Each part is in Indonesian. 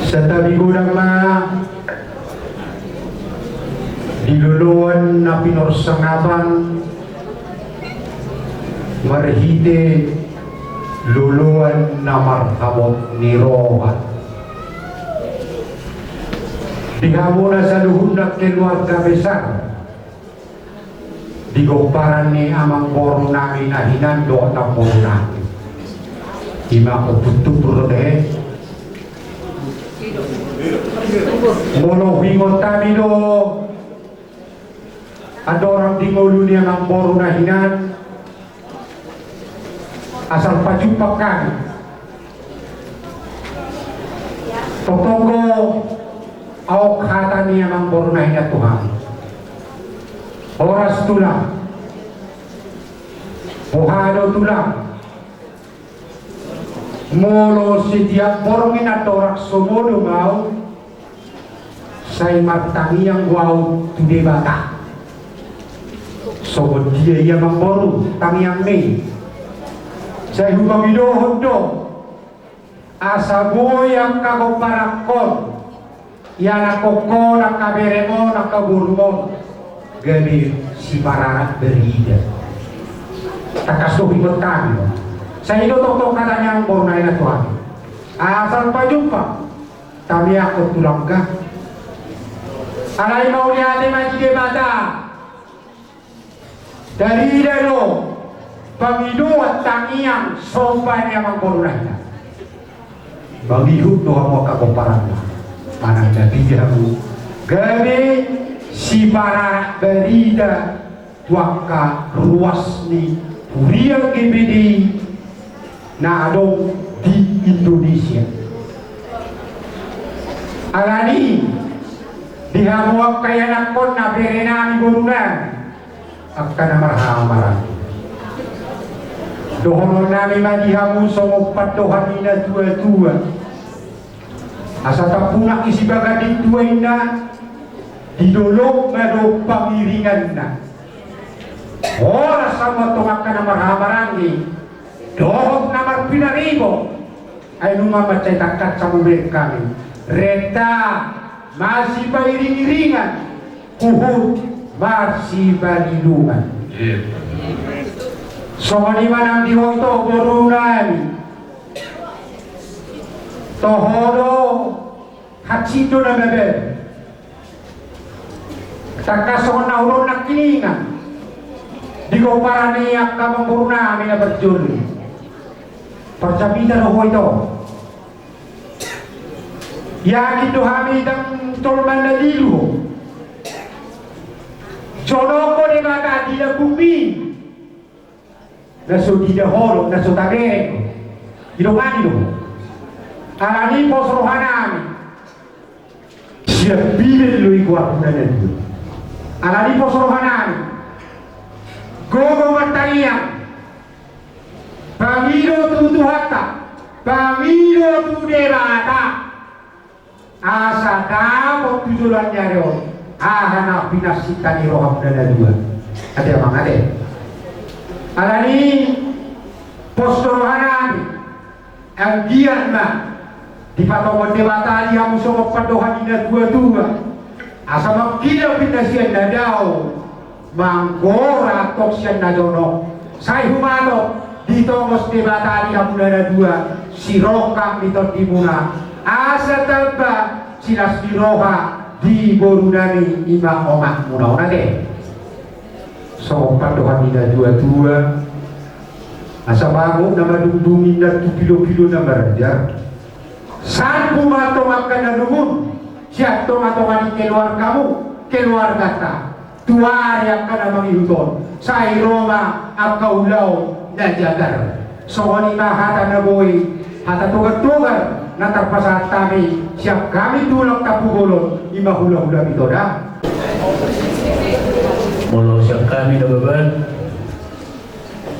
Setabi gudang na diluluan na pinorsangaban marhite luluan na marhabot ni Rohan. Dihamo na sa luhod na keluarga besar. Digomparan ni amang boro namin na hinando at ang boro namin. Ima ko tutupuro deh. Mono hingot kami do. Adorang dingolu ni amang boro na hinan. Asal pajupak kami. Totonggo awak kata ni amang boro na hinan Tuhan. Oras tulang, buhado tulang, molo setiap borongin atau rak somodo mau, saya martangi yang wow tude bata, sobot dia yang memboru tangi yang ni, saya hubungi dohodo, asa boyang kago parakon, yang aku nak kaberemo nak kaburmon. Gabi si para berida takas doh ikut kami saya itu tok katanya yang baru naik na Tuhan asal pajumpa kami aku tulang kah alai mau lihat maji de mata dari dero pamiduat tangiang sopan yang baru naik bagi hidup doa mau kakomparan mana jadi jamu gabi si para berida waka ruas ni Puria GBD na adong di Indonesia. Alani dihamuak kaya nakon na berenami gurunan akan marhamaran. Dohono nami madihamu somopat dohan ina tua-tua. Asa tapunak isi bagadin tua ina didolok ngado pangiringan na ora sama tongak na marhamarangi dohok namar pinaribo ay numamacetakat sa mulir kami reta masih pangiring-iringan kuhut masih balilungan so maniman ang dihoto borunami tohodo hatsido na bebe takason na ulon na kiningan di ko para niyak ka manguruna kami na berjuli percapitan ako ito yakin do kami dang tolman na dilu jono ko ni mata di na bumi naso di na holo naso tagere idongani do alani posrohanami siya bilin lo ikuat na nito alani posrohanan gogo matariang pamilo tutuhata pamilo tuderata asa damo tujulan nyaro ahana pinasita ni roham dana dua ada emang ada alani posrohanan ang giyan ma di patongon dewata dia musuh padohan ina dua-dua asa makila pinasian dadao manggora toksian nadono saya humano dito mos debata di hamuna dua siroka mito dimuna asa taba silas diroha di borunani ima omak muna nade so padohan ina dua-dua asa bangun nama dungdungin na tupilo-pilo na marajar saan pumatong na lumun siya tumatongan keluarga ta tuari ang kanamang ihuton sa Roma ang kaulaw na jagar so ni mahata na boy hata tugat-tugat na tarpasat kami siya kami tulak tapugulon imahula-hula ito na mula siya kami na baban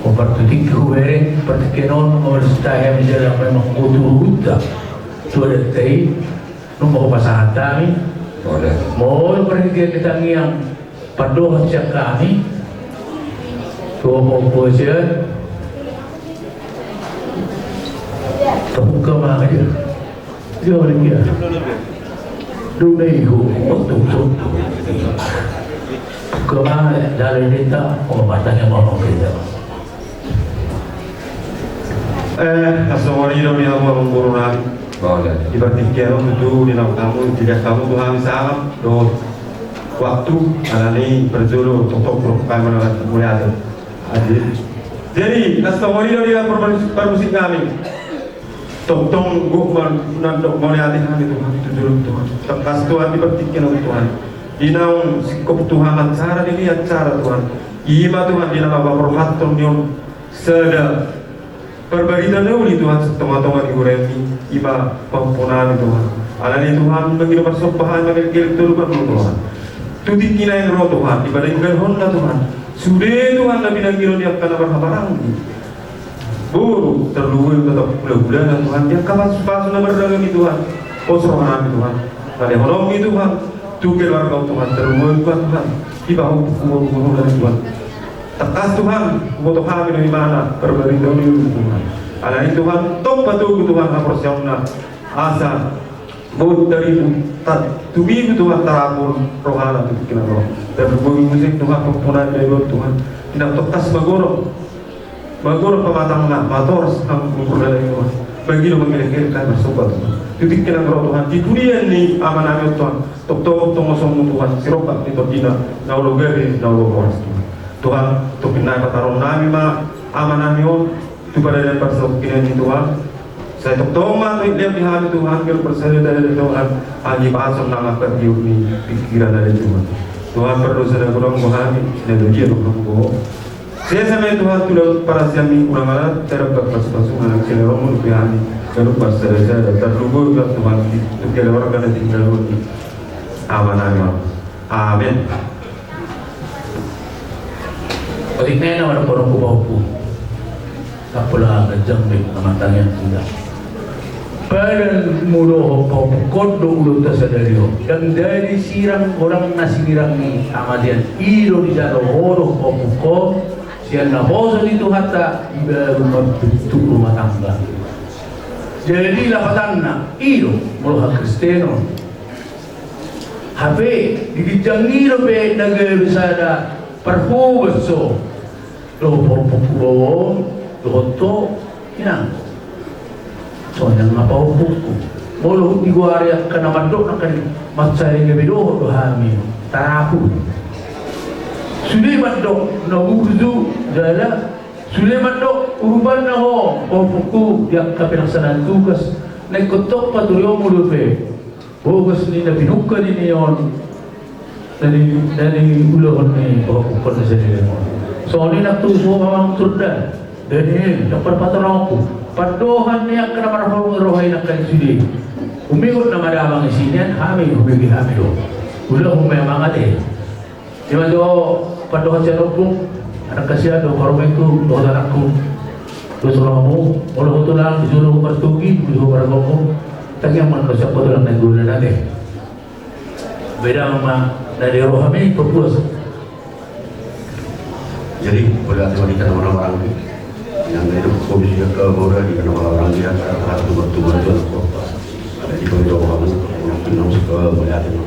o partutik huwere partikenon o stahya menjala memang uturuta sudah tahi nung makupasahan kami mohon perhatian kita yang padohan siya kami tuwa po siya tabuka mga kayo Dia orang dia. Dunia itu untuk kemana dari kita batangnya mau kita. Asawari dong yang mau mengurungan. Ibarat kira itu di kamu tidak kamu Tuhan sangat do waktu alani berjulu untuk kami mulai ada. Jadi asawari dong yang permusik kami. Tong gua nandok mulai ada kami Tuhan itu dulu Tuhan. Tekas Tuhan dipertikkan Tuhan. Inaung sikap Tuhan cara dilihat cara Tuhan. Ima Tuhan di nama Bapak Rohaton yang sedang perbaikan dahulu Tuhan setengah-tengah diuremi Ima pempunan Tuhan. Alani Tuhan mengirim persembahan mengirim turban Tuhan. Tutik kina yang roh Tuhan dibandingkan Honda Tuhan. Sudah Tuhan nabi nangiro dia akan berhabarang. Buru terluwe tetap bulan Tuhan dia kapan sepatu nama berdagang Tuhan. Osrohan Tuhan. Kali honomi Tuhan. Tukir warga Tuhan terluwe Tuhan. Ibahu buku dari Tuhan. Tekas Tuhan, butuh kami dari mana berberitahu Tuhan. Alani Tuhan, tok patuh Tuhan aporsiona asa buat dari tumi Tuhan tarapun rohana tu kena roh. Dan bagi musik Tuhan pempunan dari Tuhan. Tidak tekas bagor pematanglah, motor sang ukur dari Tuhan. Bagi lo mengelakkan bersobat Tuhan. Titik kena roh Tuhan. Di dunia ini aman Tuhan. Tok ngosong Tuhan. Siropak di todina, naulo gede, naulo boras Tuhan. Tuhan, tu pinai patarong nami ma aman nami tu pada dan bersama kini Tuhan. Saya tok toma tu lihat di hati Tuhan kalau percaya dari Tuhan agi pasang nama kerjiu ni pikiran dari Tuhan. Tuhan perlu saya kurang memahami dan dia kurang bohong. Saya sampai Tuhan tu para siami kurang ada terhadap pas-pasungan yang romun pihani kalau percaya saya terlugu dengan Tuhan tu kalau orang kena tinggal di aman nami. Amin. Paling naman ang porong kumapu. Kapula ang jambing na matangyan sila. Parang mulo ko kodo ulo ta sa dalyo. Dan dari sirang orang nasirang ni amadian ilo di jalo horo ko ko siya na hoso dito hata iba magtutu rumah tangga. Jadi lapatan na ilo mulo ha Kristeno. Habe digijang ilo be nagbisada perhuso lo porpukuro lo to inang so yang apa buku bolo di gua area kana mandok nakan matsari ngebedo do hami tarapu suli mandok no buzu jala suli mandok uruban na ho porpuku yang kapinaksanan tugas nagkotok patuyo mulupe bogas ni na binukka ni yon dari ulahon ni porpuku na sila mo. So ini nak tu semua memang turda. Dan ini dapat patron aku. Padohan ni akan marahul rohai nak kali sudi. Umigot na madamang isinian, kami umigi kami do. Ulah memang ada. Cuma do padohan saya rupung, anak kasihan do korban itu do anakku. Do suramu, walau tu lang disuruh pertugi, disuruh bergabung. Tanya mana siapa tu lang nagula nanti. Beda memang dari rohami berpuas. Jadi berarti wanita orang-orang yang hidup komisi ke Bora di kana orang dia satu bertubuh itu ada di bawah kamu yang kenal suka melihat itu.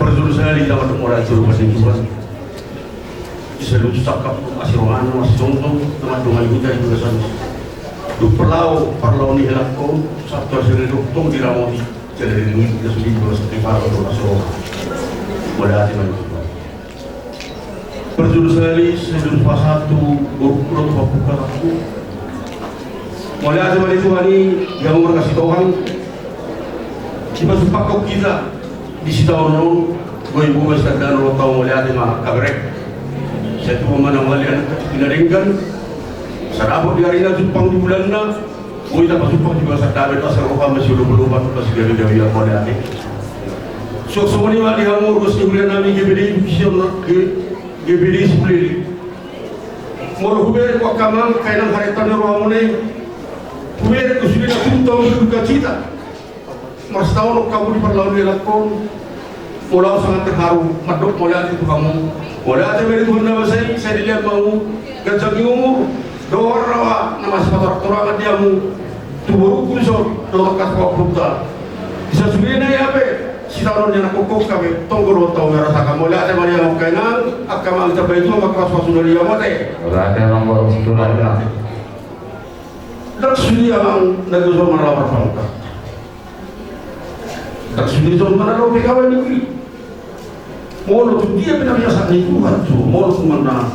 Perjuru saya di taman orang suruh masing masing. Selalu cakap masih orang masih contoh teman-teman kita itu kesan. Du perlau ni helakko satu seri doktor di ramai jadi ini kita sudah bersatu para masuk melihat itu. Berjuru sekali sedulur pasatu berkurut bukan aku. Mulai ada balik Tuhan ini yang kasih Tuhan. Kita sumpah kau kita di situ orang gue ibu besar dan orang tahu mulai ada mah kabrek. Saya tu mana mulai anak kita ringkan. Sarabot di hari ini sumpah di bulan na. Gue tak sumpah juga sadar itu asal orang masih lupa masih dia yang mulai ada. So semua ni mali kamu urus di bulan nami GBD bisa ke GBD sepuluh. Moro huber ko kamal kainan haritan ro amune. Huber ko sudah tuntang duka cita. Mas tahun kamu di perlawan lakon. Pulau sangat terharu. Madok mulai itu kamu. Mulai ada beri Tuhan nama saya dilihat mau gajah umur. Dua rawa nama sepatu orang diamu. Tuburu kuso lokas ko punta. Isa subihin na yape. Sitaron niya nakukuk kami tonggol tahu merasa kamu lihat sama dia mau kainan akan mau capai itu maka pas sudah dia mati. Berarti orang baru sudah ada. Tak sudah orang negara mana berfungsi. Tak sudah orang mana orang pegawai negeri. Mau tu dia pernah biasa ni Tuhan tu. Mau tu mana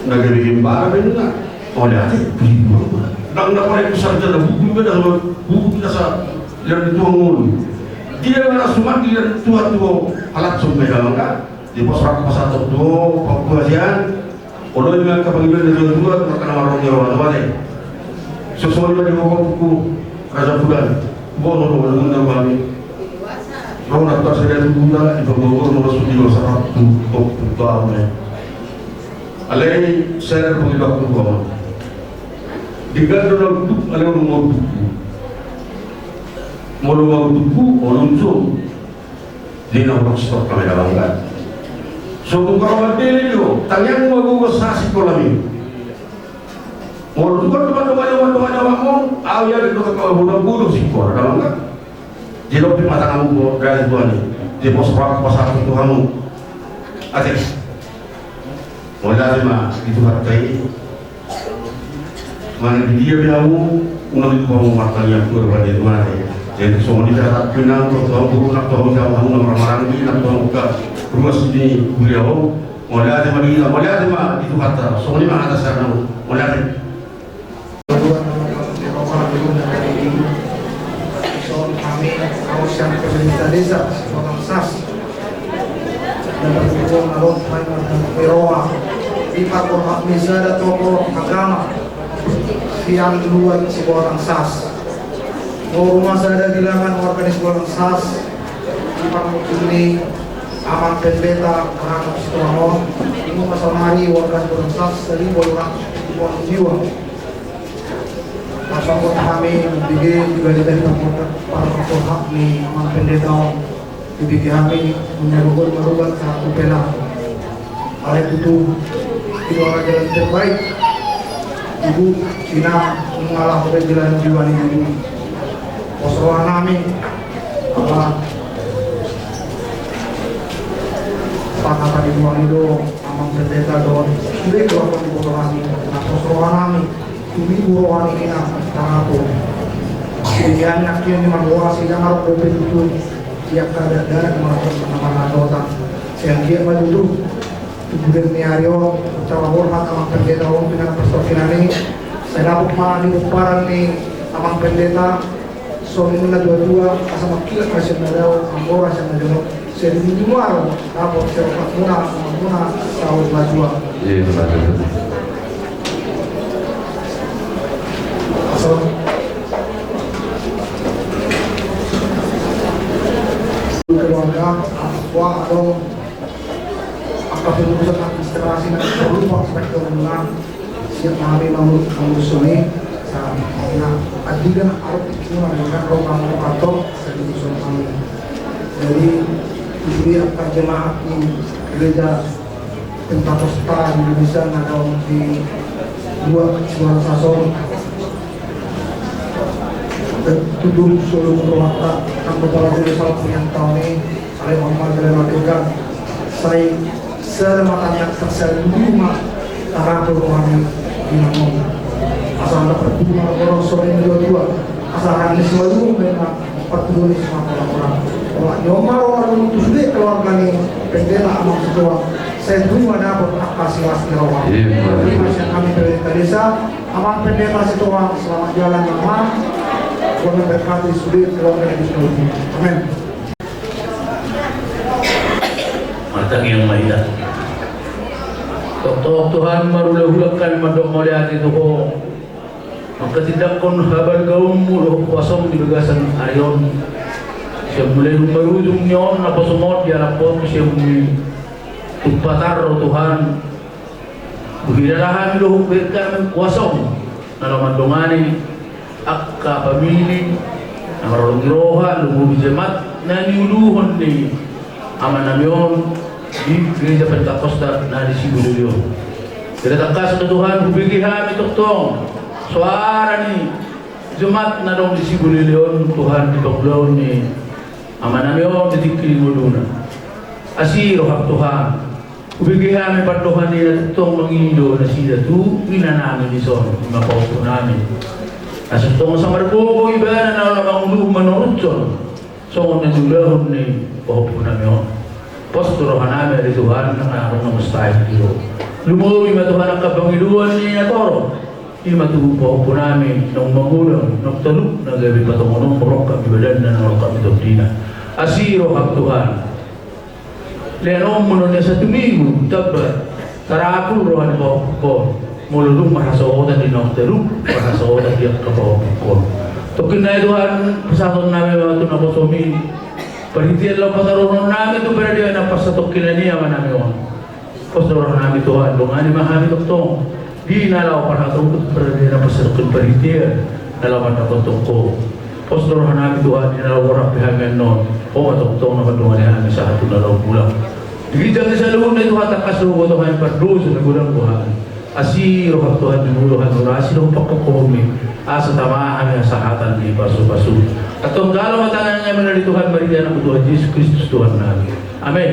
negara gembara benar. Oleh ada beribu. Dan nak boleh sarjana buku beda buku biasa yang dituang dia mana cuma dia tua alat sumber dalam kan di pos rak pasar tua Papua Asian kalau dia kepanggil dari tua terkena orang Jawa balik sesuatu yang buku Raja Bulan bono dengan kami orang atas saya tunda di Bogor nomor 1 tahun alai saya pergi waktu gua digandol duduk alai nomor mulu waktuku onuncu lina orang stok kami dalam kan so kalau mandiri yo tanyang mau sasi kolami mulu tuh teman-teman mau awalnya itu kalau bunuh sih kor dalam kan jadi di mata kamu dari tuan di pos pasar itu kamu adik mulai mah itu hargai mana dia biamu unang itu kamu matanya kurban itu mana jadi semua di darat pinang atau guru nak tahu jauh kamu nak ramai nak tahu buka rumah sini beliau mulai ada mah itu kata semua di mana atas sana mulai kami kawasan pemerintah desa orang SAS dan berhubung alun dan Eroa di Pakor Hakmiza dan tokoh agama yang luar sebuah orang SAS. Rumah saya gilangan organisasi orang SAS di Pakor ini aman pendeta orang Situamon ini masamari organisasi orang SAS dari orang jiwa. Pasang kami bigi juga dari para pihak ni aman pendeta bigi kami merubah satu pela. Oleh itu orang jalan terbaik ibu Cina mengalah pada jalan jiwa ini. Posrohan kami apa pakata di ruang itu aman pendeta don sudah keluar di posrohan ini. Posrohan kami ini buruan ini nak aku. Kemudian nak dia memang orang sidang harus kopi itu tiap kali ada melakukan nama dosa. Yang dia maju kemudian niario cara hormat amang pendeta orang dengan persoalan ini. Saya dapat mandi uparan ni amang pendeta. Soalnya na dua-dua asal makilat kasih nadau ambora sama jono. Saya di luar dapat serpat muna tahu dua. Iya betul. Keluarga, akwa atau pengurusan administrasi dan berupa aspek kewenangan siap memahami mengusuni nah adikan arti semua dengan program atau sedikit kami jadi ini akan jemaat di gereja Pentakosta di Indonesia atau di dua Sasong tujuh seluruh keluarga anggota dari salah yang tahun ini saya Muhammad Jalaladegan saya selamatnya tersebut rumah arah perumahan di Namun asal ada pertumbuhan orang sore ini dua asal hari selalu memang pertumbuhan semua orang kalau nyomar orang itu sudah keluarga ini pendela amang setua saya terima dapat akasi asli rawat ini masih kami dari desa amang pendela setua selamat jalan aman Tuhan berkati sulit keluarga di sini. Amin. Matang yang mahina. Tok Tuhan marulahulakan mandok malihat itu ko. Magkatindakon habal gaum mulo kuasong di bagasan arion. Siya mulai marudong nyon na pasumot di alapot siya tugpatar o Tuhan. Buhirarahan luhong berkan kuasong na lamandongani akka pamili ang marungiroha lumubi jemaat na niuluhon ni aman namyon di gereja Pentakosta na di Sibulyo. Tinatakas na Tuhan hubigi kami tuktong suara ni Jumat na dong di Sibulilion Tuhan di Paglaw ni Amanamyo di Tiklimuduna. Asiro hap Tuhan. Ubigay kami patuhan nila itong mangindo na sila tu ina namin di son mapaupo namin. Asal tong sa marbuko iba na nalamang manurut son. So na dulahon ni paupo namin. Posturohan namin di Tuhan ng araw ng mustahil dito. Lumuwi matuhan ang kapangiluan ni Natoro. Di matuhupo po namin ng mangulang, ng taluk na gabi patungunong murong kami badan na narong kami doktrina. Asiro hap Tuhan. Leanong mo niya sa tumigo, tabat, karapul rohan po ko. Mululong marasotan din ang taluk, marasotan din ang kapawag ko. Tukin na Tuhan, pasakot namin mga ito na kusumi. Paritiyan lang patarunan namin ito, pero di na pasatukin na niya man namin yun. Pasarunan namin Tuhan, lungan ni mahami doktong. Di nalaw para tungkol pero di na pasatukin paritiyan, nalaman na kontong ko. Pasarunan namin Tuhan, di nalaw orang pihagan nun. O matuktong na kadungan niya namin sa ato nalaw pulang. Digitang sa luhon na Tuhan, takasuko Tuhan, parduso na gulang Tuhan. Asiro ka Tuhan, dinuluhan mo na, asiro pagkakumi, asa tamaan niya sa hatan ni paso-paso. At kung galaw matanan niya manali Tuhan, maridian ako Tuhan, Jesus Kristus Tuhan namin. Amen.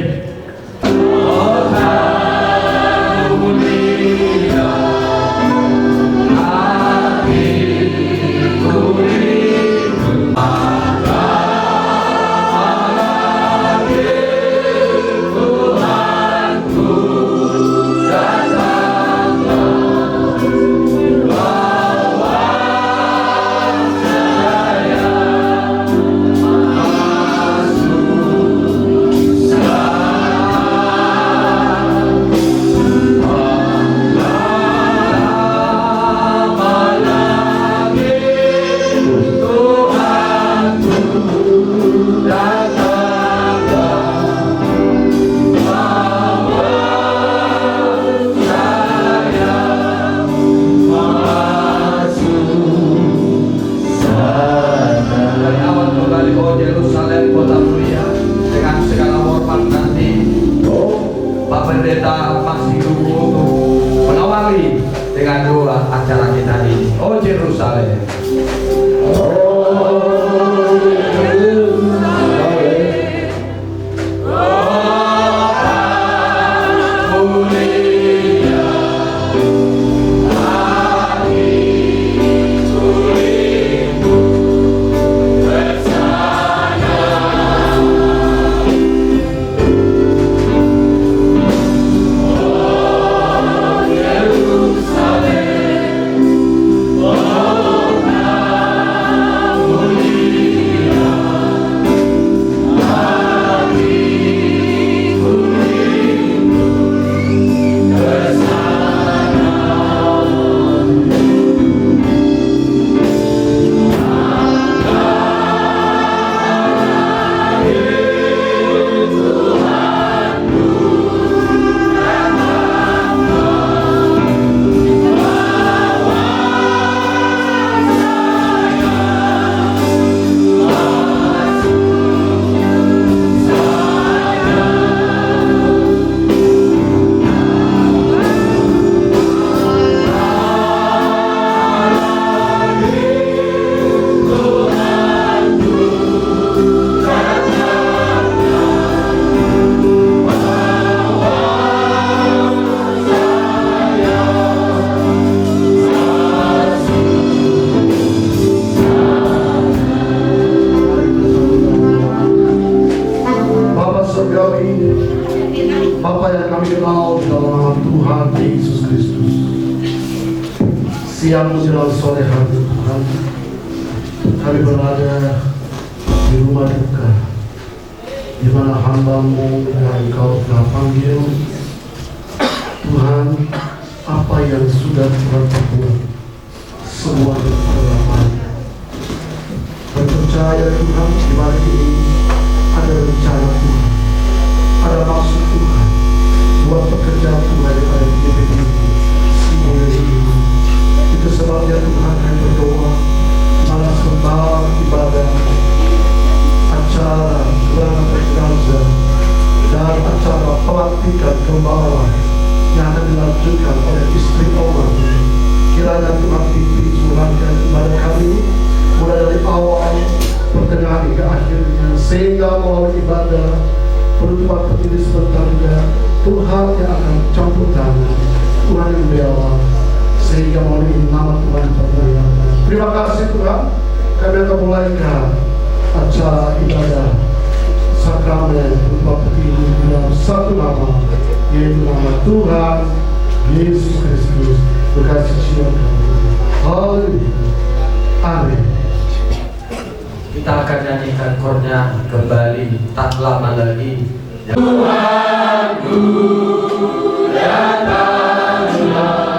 Siang menjelang sore hari Tuhan, kami berada di rumah duka, di mana hamba-Mu yang Engkau telah panggil. Tuhan, apa yang sudah Tuhan perbuat, semua adalah baik. Percaya Tuhan, di balik ini ada rencana Tuhan, ada maksud Tuhan buat pekerjaan Tuhan daripada hidup ini. Itu sebabnya Tuhan kami berdoa malam sembah ibadah, acara gelar jenazah dan acara pelantikan gembala yang akan dilanjutkan oleh istri Allah. Kiranya Tuhan pimpin seluruh ibadah kami sehingga melalui ibadah penutupan petisi sebentar juga Tuhan yang akan campur tangan, Tuhan yang bela, sehingga melalui nama Tuhan termuliakan. Terima kasih Tuhan, kami akan mulaikan acara ibadah sakramen penutupan petisi dalam satu nama, yaitu nama Tuhan Yesus Kristus. Berkasih Tuhan kami. Haleluya. Amin. Kita akan nyanyikan chordnya kembali tak lama lagi. Tuhanku datanglah.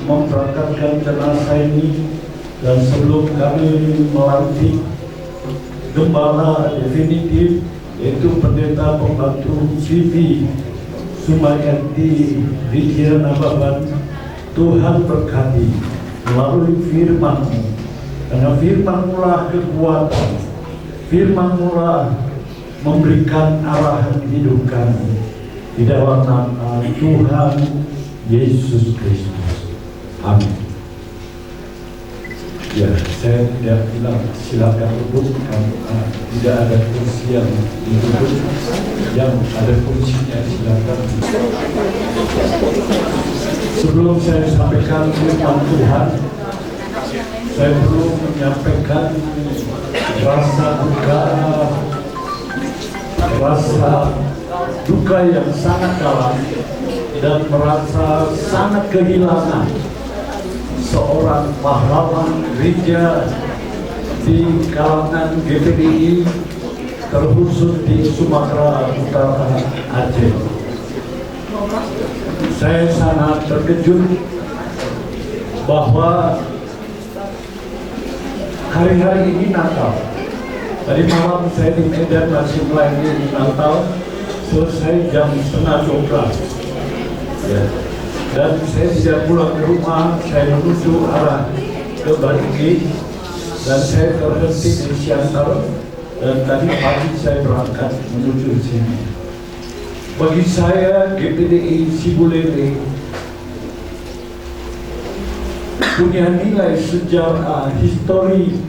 memberangkatkan jenazah ini, dan sebelum kami melantik gembala definitif yaitu pendeta pembantu Siti Sumayanti Wijaya Nababan, Tuhan berkati melalui firman-Mu, karena firman-Mu lah kekuatan, firman-Mu lah memberikan arahan hidup kami di dalam nama Tuhan Yesus Kristus. Amin. Ya, saya tidak bilang silakan duduk, karena tidak ada kursi yang duduk, yang ada kursinya silakan. Sebelum saya sampaikan firman Tuhan, saya perlu menyampaikan rasa duka yang sangat dalam dan merasa sangat kehilangan seorang pahlawan gereja di kalangan GPDI, terkhusus di Sumatera Utara, Aceh. Saya sangat terkejut bahwa hari-hari ini Natal. Tadi malam saya di Medan masih melayani Natal, selesai jam 11:30. Ya. Dan saya tidak pulang ke rumah, saya menuju arah ke Balingi, dan saya terhenti di Siantar, dan tadi pagi saya berangkat menuju sini. Bagi saya, GPDI Sibulele punya nilai sejarah histori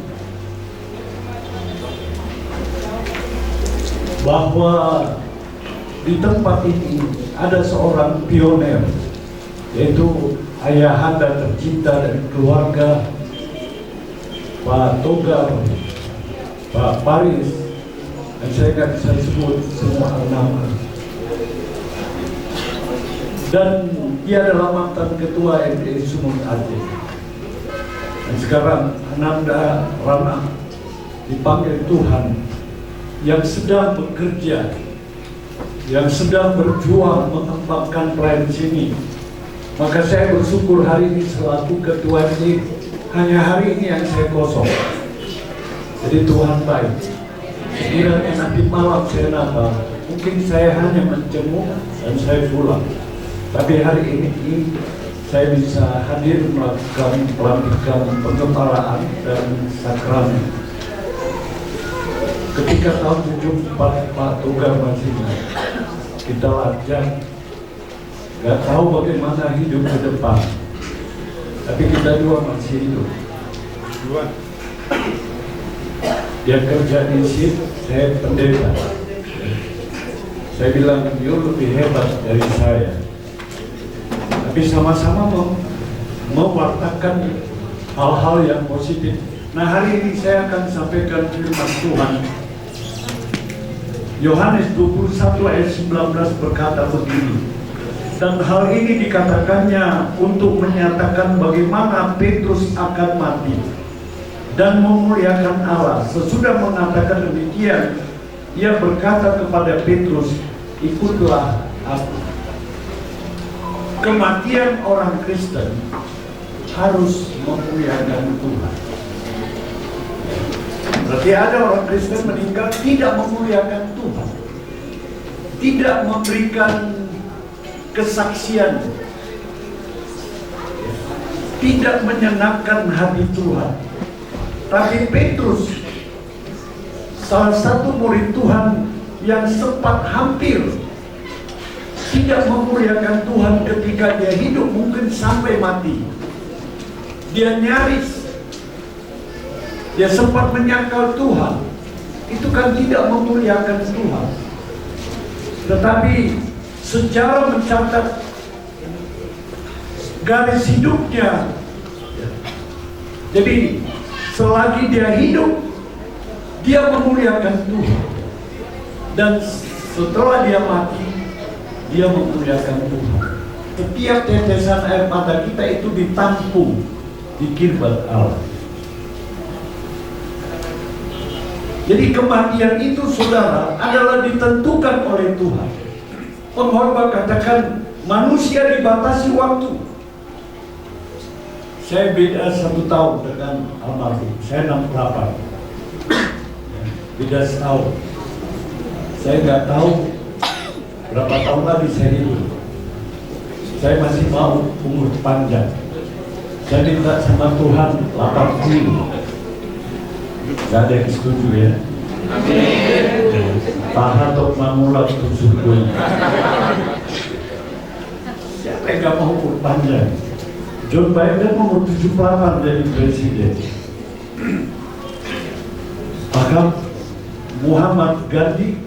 bahwa di tempat ini ada seorang pioner, yaitu ayahanda tercinta dari keluarga, Pak Togar, Pak Paris, dan saya akan sebut semua nama. Dan dia adalah mantan ketua MPI Sumut Aceh. Dan sekarang Ananda Rana dipanggil Tuhan, yang sedang bekerja, yang sedang berjuang mengembangkan proyek ini. Maka saya bersyukur hari ini selaku ketua ini, hanya hari ini yang saya kosong. Jadi Tuhan baik. Sekiranya nanti malam saya nambah, mungkin saya hanya menjenguk dan saya pulang. Tapi hari ini saya bisa hadir melakukan pelantikan pengembalaan dan sakramen. Ketika tahun 74 Pak Togar masih kita lajang, nggak tahu bagaimana hidup ke depan, tapi kita dua masih hidup. Dia kerja di sini, saya pendeta. Saya bilang, you lebih hebat dari saya, tapi sama-sama mewartakan hal-hal yang positif. Nah, hari ini saya akan sampaikan firman Tuhan. Yohanes 21 ayat 19 berkata begini, dan hal ini dikatakannya untuk menyatakan bagaimana Petrus akan mati dan memuliakan Allah. Sesudah mengatakan demikian, ia berkata kepada Petrus, ikutlah aku. Kematian orang Kristen harus memuliakan Tuhan. Berarti ada orang Kristen meninggal tidak memuliakan Tuhan, tidak memberikan kesaksian, tidak menyenangkan hati Tuhan. Tapi Petrus, salah satu murid Tuhan yang sempat hampir tidak memuliakan Tuhan ketika dia hidup, mungkin sampai mati. Dia nyaris, dia sempat menyangkal Tuhan. Itu kan tidak memuliakan Tuhan. Tetapi sejarah mencatat garis hidupnya. Jadi selagi dia hidup, dia memuliakan Tuhan. Dan setelah dia mati, dia memuliakan Tuhan. Setiap tetesan air mata kita itu ditampung di kirbat Allah. Jadi kematian itu, saudara, adalah ditentukan oleh Tuhan. Pengkhotbah katakan manusia dibatasi waktu. Saya beda 1 tahun dengan almarhum. Saya 68. Beda setahun. Saya nggak tahu berapa tahun lagi saya hidup. Saya masih mau umur panjang. Saya minta sama Tuhan 80. Gak ada yang setuju ya. Amin. Tahan untuk mamulat untuk surga. Siapa yang gak mau umur panjang? John Biden umur 78 jadi presiden. Bahkan Muhammad Gandhi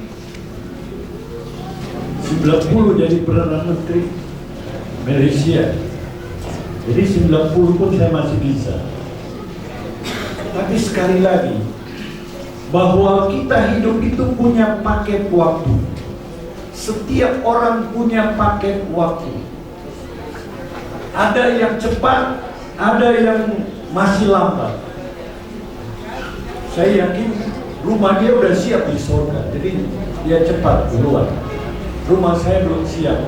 90 jadi Perdana Menteri Malaysia. Jadi 90 pun saya masih bisa. Tapi sekali lagi, bahwa kita hidup itu punya paket waktu. Setiap orang punya paket waktu. Ada yang cepat, ada yang masih lambat. Saya yakin rumah dia udah siap di surga, jadi dia cepat duluan. Rumah saya belum siap.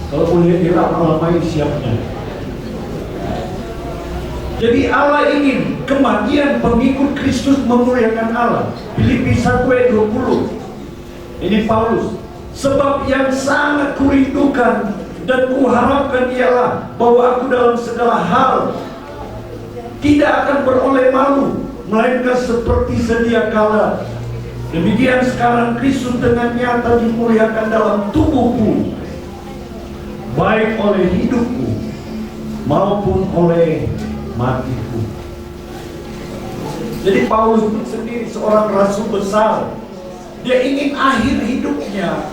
Kalau boleh dilama-lamai siapnya. Jadi Allah ingin kematian pengikut Kristus memuliakan Allah. Filipi 1 ayat 20. Ini Paulus. Sebab yang sangat kurindukan dan kuharapkan ialah bahwa aku dalam segala hal tidak akan beroleh malu, melainkan seperti sedia kala. Demikian sekarang Kristus dengan nyata dimuliakan dalam tubuhku, baik oleh hidupku maupun oleh matiku. Jadi Paulus sendiri seorang rasul besar. Dia ingin akhir hidupnya,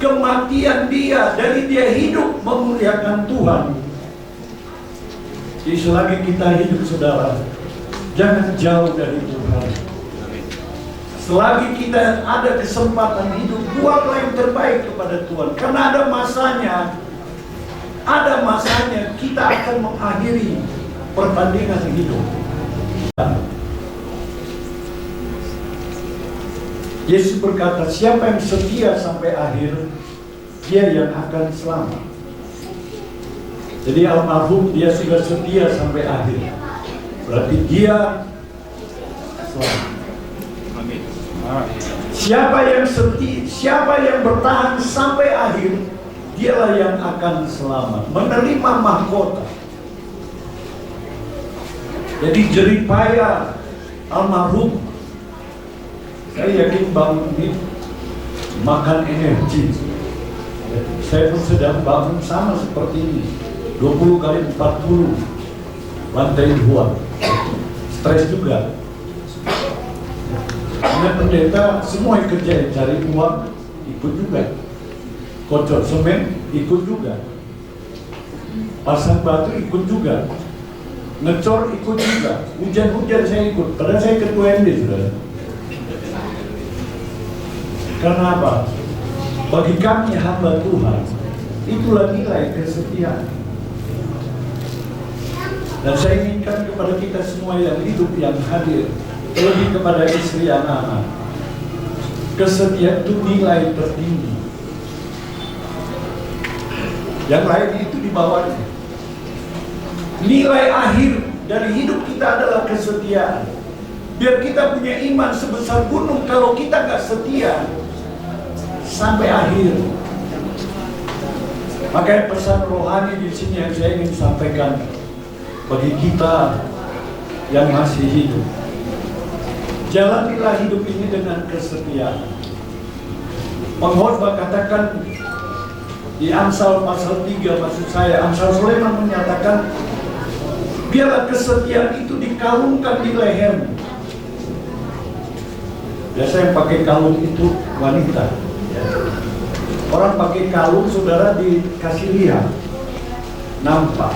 kematian dia, dari dia hidup memuliakan Tuhan. Jadi selagi kita hidup, saudara, jangan jauh dari Tuhan. Selagi kita ada kesempatan hidup, buatlah yang terbaik kepada Tuhan. Karena ada masanya kita akan mengakhiri pertandingan hidup. Yesus berkata, siapa yang setia sampai akhir, dia yang akan selamat. Jadi almarhum dia sudah setia sampai akhir, berarti dia selamat. Amin. Siapa yang setia, siapa yang bertahan sampai akhir, dialah yang akan selamat, menerima mahkota. Jadi jeripaya almarhum, saya yakin bangun ini makan energi. Saya pun sedang bangun sama seperti ini, 20 kali 40 lantai 2. Stres juga. Karena pendeta semua yang kerja, cari uang ikut juga, kocok semen ikut juga, pasang batu ikut juga, ngecor ikut juga, hujan-hujan saya ikut, padahal saya ketua MD sudah. Karena apa? Bagi kami hamba Tuhan, itulah nilai kesetiaan. Dan saya inginkan kepada kita semua yang hidup, yang hadir, terlebih kepada istri anak-anak, kesetiaan itu nilai tertinggi. Yang lain itu di bawahnya. Nilai akhir dari hidup kita adalah kesetiaan. Biar kita punya iman sebesar gunung, kalau kita nggak setia sampai akhir. Makanya pesan rohani di sini yang saya ingin sampaikan bagi kita yang masih hidup. Jalanilah hidup ini dengan kesetiaan. Pengkhotbah katakan di Amsal pasal 3, maksud saya Amsal Sulaiman menyatakan, biarlah kesetiaan itu dikalungkan di lehermu. Biasa yang pakai kalung itu wanita. Orang pakai kalung, saudara, dikasih lihat, nampak.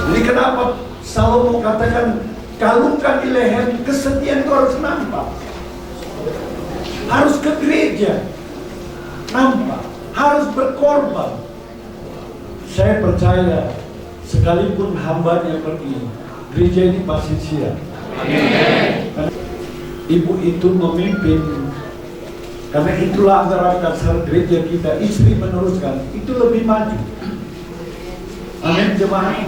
Jadi kenapa Salomo katakan kalungkan di leher, kesetiaan itu harus nampak. Harus ke gereja, nampak. Harus berkorban. Saya percaya sekalipun hambanya pergi, gereja ini pasti siap. Amin. Ibu itu memimpin. Karena itulah antara dasar gereja kita, istri meneruskan, itu lebih maju. Amin, jemaah.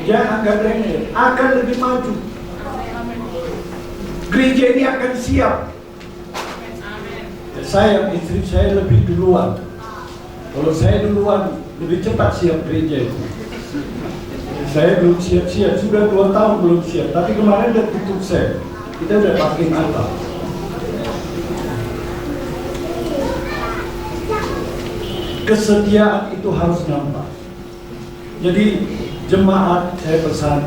Jangan anggap remeh, akan lebih maju. Gereja ini akan siap. Saya, istri saya lebih duluan. Kalau saya duluan, lebih cepat siap gereja itu. Saya belum siap-siap, sudah 2 tahun belum siap. Tapi kemarin udah tutup saya. Kita udah pakai atap. Kesetiaan itu harus nampak. Jadi jemaat, saya pesan,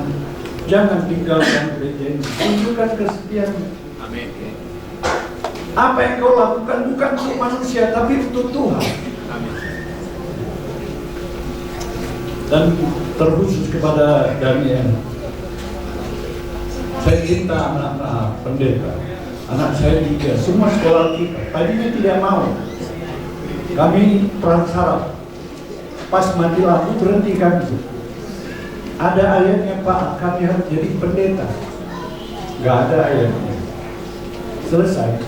jangan tinggalkan gereja ini. Tunjukkan kesetiaan. Amin. Apa yang kau lakukan bukan untuk manusia, tapi untuk Tuhan. Amin. Dan terkhusus kepada Daniel, saya cinta anak-anak pendeta. Anak saya 3, semua sekolah kita. Tadinya tidak mau. Kami pransarap, pas mati lampu berhentikan. Ada ayatnya, Pak, kami harus jadi pendeta. Gak ada ayatnya. Selesai.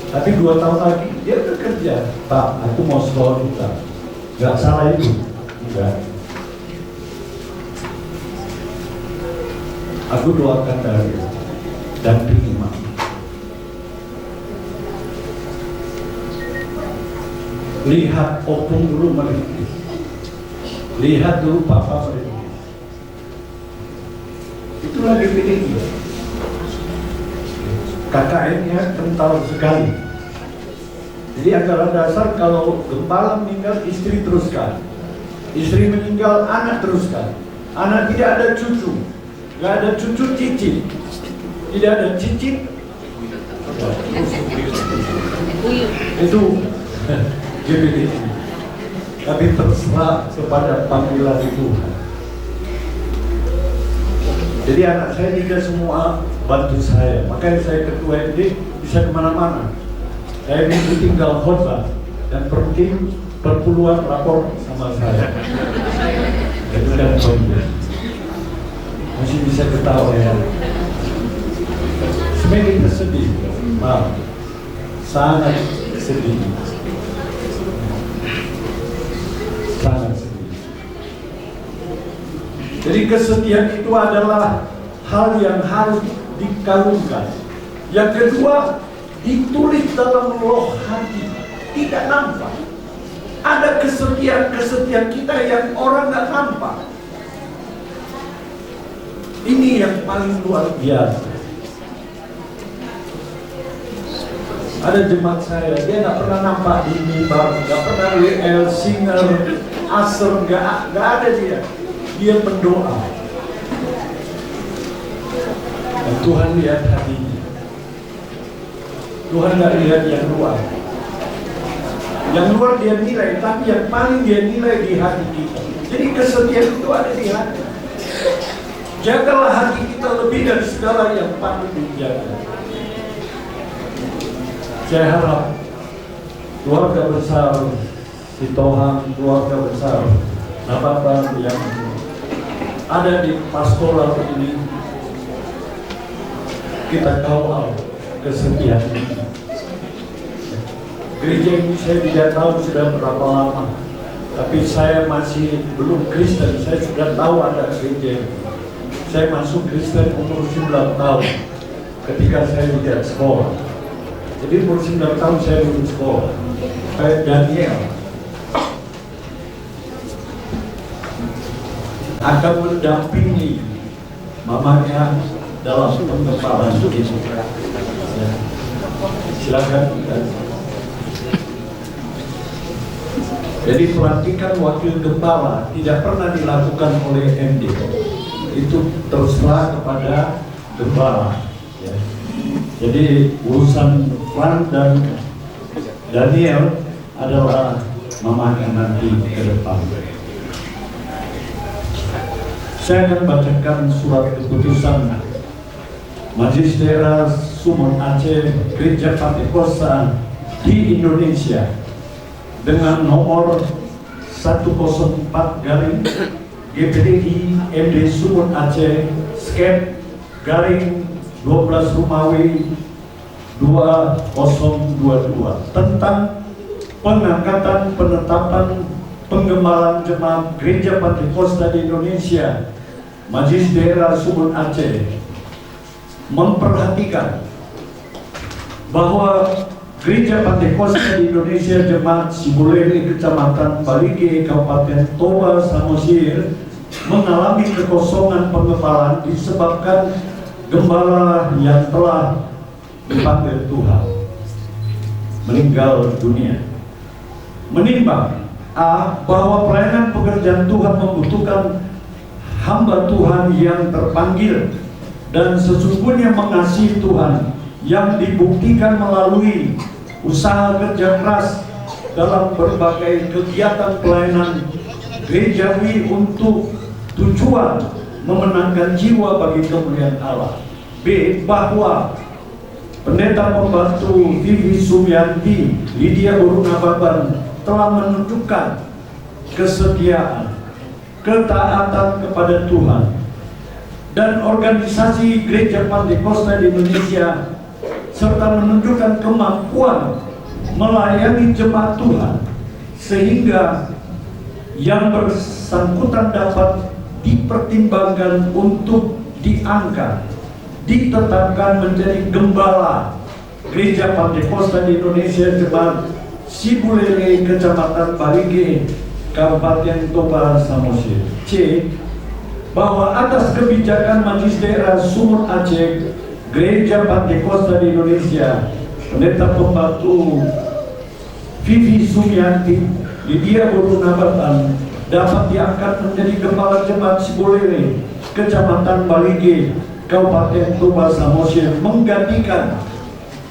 Tapi 2 tahun lagi dia bekerja. Pak, aku mau sekolah kita. Gak salah itu. Enggak. Aku doakan dari dan terima. Lihat opung dulu merintis. Lihat dulu papa merintis. Itulah GPDI. KKN-nya kental sekali. Jadi antara dasar kalau gembala meninggal, istri teruskan. Istri meninggal, anak teruskan. Anak tidak ada cucu. Gak ada cucu cicit. Tidak ada cicit. Itu GPDI. Tapi terserah kepada panggilan Tuhan. Jadi anak saya tidak semua bantu saya. Makanya saya ketua MD bisa kemana-mana. Saya bisa tinggal khotbah dan perpuluhan rapor sama saya. Itu dan khotbah. Masih bisa ketawa ya. Sebenarnya sedih. Maaf. Sangat sedih. Sangat sedih. Jadi kesedihan itu adalah hal yang harus dikalungkan. Yang kedua, ditulis dalam loh hati, tidak nampak. Ada kesedihan kita yang orang nggak nampak. Ini yang paling luar biasa. Ada jemaat saya, dia nggak pernah nampak di mimbar, nggak pernah WL, singer, aser, nggak ada dia. Dia pendoa. Dan Tuhan lihat hatinya. Tuhan nggak lihat yang luar. Yang luar dia nilai, tapi yang paling dia nilai di hati kita. Jadi kesetiaan itu ada di hati. Jagalah hati kita lebih dari segala yang patut dijaga. Saya harap keluarga besar Sitohang, keluarga besar Nababan yang ada di pastoral ini, kita kawal kesetiaan ini. Gereja ini saya tidak tahu sudah berapa lama, Tapi saya masih belum Kristen, saya sudah tahu ada gereja. Saya masuk Kristen umur 9 tahun ketika saya tidak sekolah. Jadi umur 9 tahun saya lulus sekolah. Kayak Daniel akan mendampingi mamanya dalam pengembalaan itu. Ya. Silakan. Jadi pelantikan wakil gembala tidak pernah dilakukan oleh MD. Itu terserah kepada gembala. Ya. Jadi urusan Frank dan Daniel adalah mamanya nanti ke depan. Saya akan bacakan surat keputusan Majelis Daerah Sumur Aceh Gereja Pantekosta di Indonesia dengan nomor 104 garing GPDI MD Sumur Aceh skep garing 12 Romawi 2022 tentang pengangkatan penetapan penggembalaan jemaat Gereja Pantekosta di Indonesia. Majelis Daerah Sumur Aceh memperhatikan bahwa Gereja Pantekosta di Indonesia Jemaat Sibulele Kecamatan Balige Kabupaten Toba Samosir mengalami kekosongan pengembalaan disebabkan gembala yang telah dipanggil Tuhan meninggal dunia. Menimbang A. Bahwa pelayanan pekerjaan Tuhan membutuhkan hamba Tuhan yang terpanggil dan sesungguhnya mengasihi Tuhan yang dibuktikan melalui usaha kerja keras dalam berbagai kegiatan pelayanan gerejawi untuk tujuan memenangkan jiwa bagi kemuliaan Allah. B. Bahwa Pendeta Pembantu Vivi Sumianti Lydia Borunababan telah menunjukkan kesetiaan, ketaatan kepada Tuhan dan organisasi Gereja Pantekosta di Indonesia serta menunjukkan kemampuan melayani jemaat Tuhan sehingga yang bersangkutan dapat dipertimbangkan untuk diangkat, ditetapkan menjadi gembala Gereja Pantekosta di Indonesia Jemaat Sibulele Kecamatan Balige Kabupaten Toba Samosir. C. Bahwa atas kebijakan Majelis Daerah Sumur Aceh Gereja Pantekosta di Indonesia, Pendeta Pembantu Vivi Sumianti Lydia Borunababan dapat diangkat menjadi gembala jemaat Sibulele Kecamatan Balige Kabupaten Toba Samosir menggantikan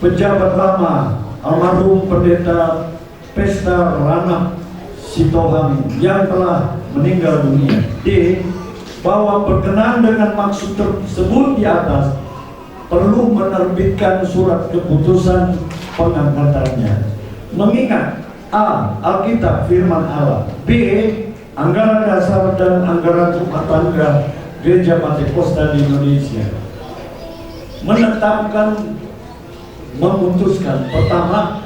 pejabat lama almarhum Pendeta Pesta Ranah Sitohang yang telah meninggal dunia. D. Bahwa berkenaan dengan maksud tersebut di atas perlu menerbitkan surat keputusan pengangkatannya. Mengingat A. Alkitab firman Allah, B. Anggaran dasar dan anggaran rumah tangga Gereja Pantekosta di Indonesia memutuskan pertama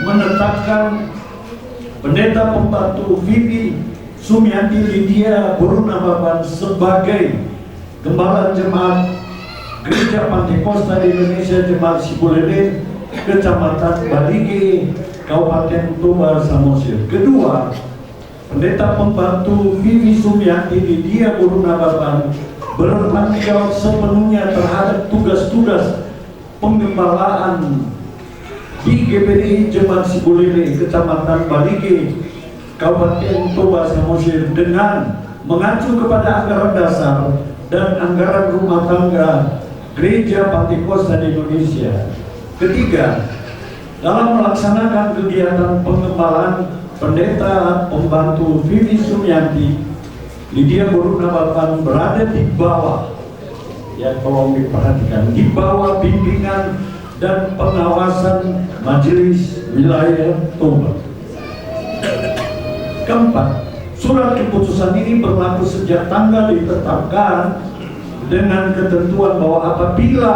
menetapkan Pendeta Pembantu Vivi Sumianti Lydia Borunababan sebagai gembala jemaat Gereja Pantekosta di Indonesia Jemaat Sibulele Kecamatan Balige Kabupaten Toba Samosir. Kedua, Pendeta Pembantu Vivi Sumianti Lydia Borunababan bertanggung jawab sepenuhnya terhadap tugas-tugas penggembalaan di GPDI Jemaat Sibulele Kecamatan Balige Kabupaten Toba Samosir dengan mengacu kepada anggaran dasar dan anggaran rumah tangga Gereja Pantekosta di Indonesia. Ketiga, dalam melaksanakan kegiatan penggembalaan Pendeta Pembantu Vivi Sumianti Lydia Borunababan berada di bawah, ya tolong diperhatikan, di bawah bimbingan dan pengawasan Majelis Wilayah Toba. Keempat, surat keputusan ini berlaku sejak tanggal ditetapkan dengan ketentuan bahwa apabila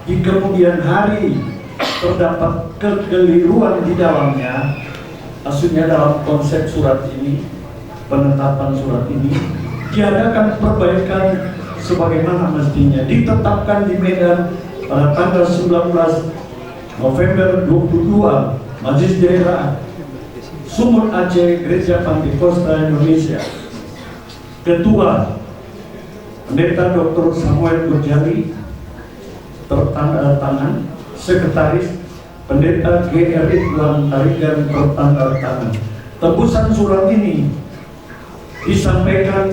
di kemudian hari terdapat kekeliruan di dalamnya, maksudnya dalam konsep surat ini, penetapan surat ini, diadakan perbaikan sebagaimana mestinya. Ditetapkan di Medan pada tanggal 19 November 22, Majelis Daerah Sumut Aceh Gereja Pantekosta Indonesia. Ketua Pendeta Dr. Samuel Gurjali, tertanda tangan. Sekretaris Pendeta GRI Tuan Tarigan, tertanda tangan. Tebusan surat ini disampaikan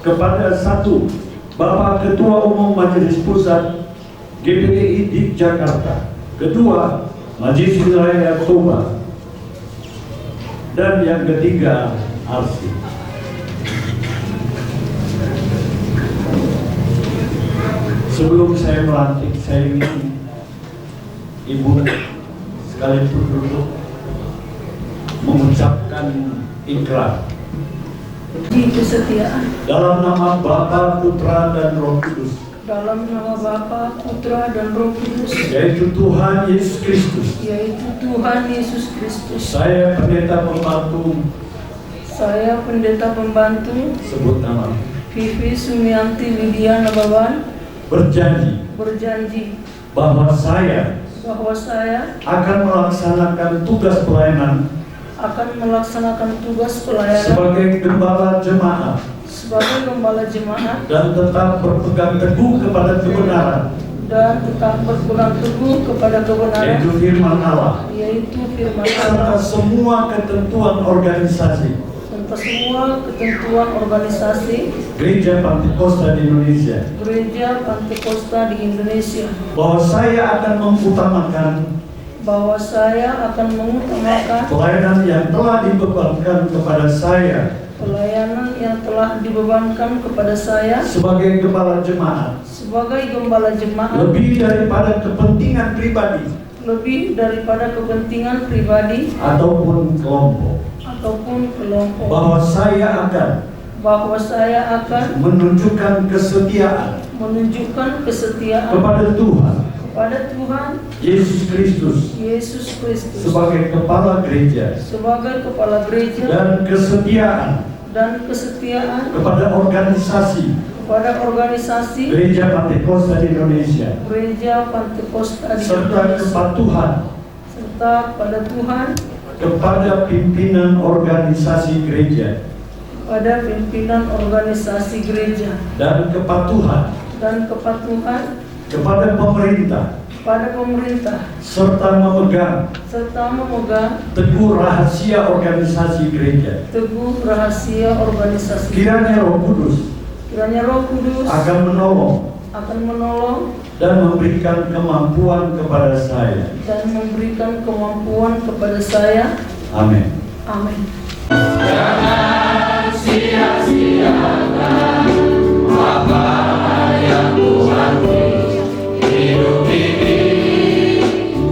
kepada satu, Bapak Ketua Umum Majelis Pusat GPDI di Jakarta. Kedua, Majelis Wilayah Toba. Dan yang ketiga, Arsi. Sebelum saya melantik, saya ingin Ibu sekalian duduk mengucapkan ikrar di kesetiaan dalam nama Bapa, Putra, dan Roh Kudus, dalam nama Bapa, Putra, dan Roh Kudus, yaitu Tuhan Yesus Kristus. yaitu Tuhan Yesus Kristus. Saya pendeta pembantu, Saya pendeta pembantu sebut nama, Vivi Sumianti Lydia Nababan, berjanji bahwa saya bahwa saya akan melaksanakan tugas pelayanan akan melaksanakan tugas pelayanan sebagai gembala jemaat sebagai gembala jemaat dan tetap berpegang teguh kepada kebenaran, dan tetap berpegang teguh kepada kebenaran, yaitu firman Allah, yaitu firman serta Allah, semua ketentuan organisasi serta semua ketentuan organisasi Gereja Pantekosta di Indonesia, Gereja Pantekosta di Indonesia, bahwa saya akan mengutamakan bahwa saya akan mengutamakan pelayanan yang telah dibebankan kepada saya pelayanan yang telah dibebankan kepada saya sebagai gembala jemaat, sebagai gembala jemaat, lebih daripada kepentingan pribadi ataupun kelompok, bahwa saya akan menunjukkan kesetiaan kepada Tuhan Yesus Kristus sebagai kepala gereja, dan kesetiaan kepada organisasi Gereja Pantekosta di Indonesia, serta kepatuhan pada Tuhan, kepada pimpinan organisasi gereja, dan kepatuhan kepada pemerintah, serta memegang teguh rahasia organisasi gereja. Kiranya Roh Kudus akan menolong dan memberikan kemampuan kepada saya. Amin. Amin. Jangan sia-siakan apa yang Tuhan beri. Hidup ini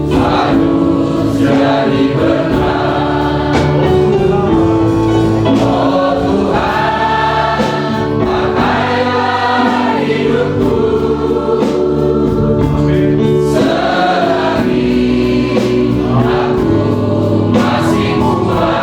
harus jadi benar. Oh Tuhan, pakailah hidupku selagi aku masih muda.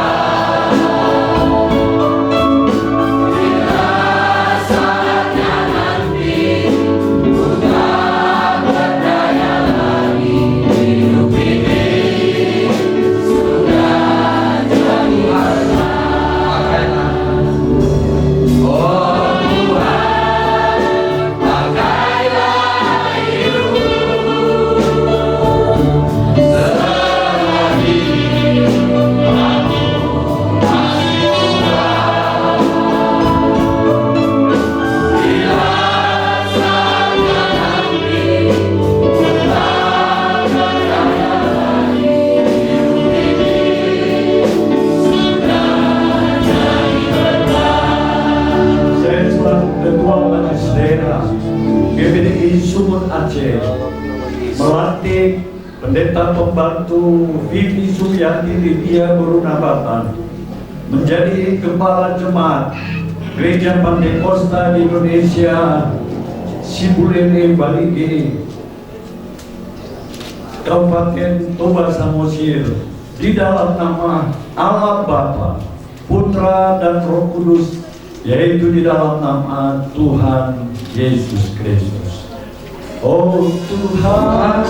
GPDI Sumut Aceh melantik pendeta pembantu Vivi Sumianti Lydia Berunabatan menjadi kepala jemaat Gereja Pantekosta di Indonesia Sibulene Balige, Kabupaten Toba Samosir, di dalam nama Allah Bapa, Putra dan Roh Kudus, yaitu di dalam nama Tuhan Yesus Kristus. Oh Tuhan,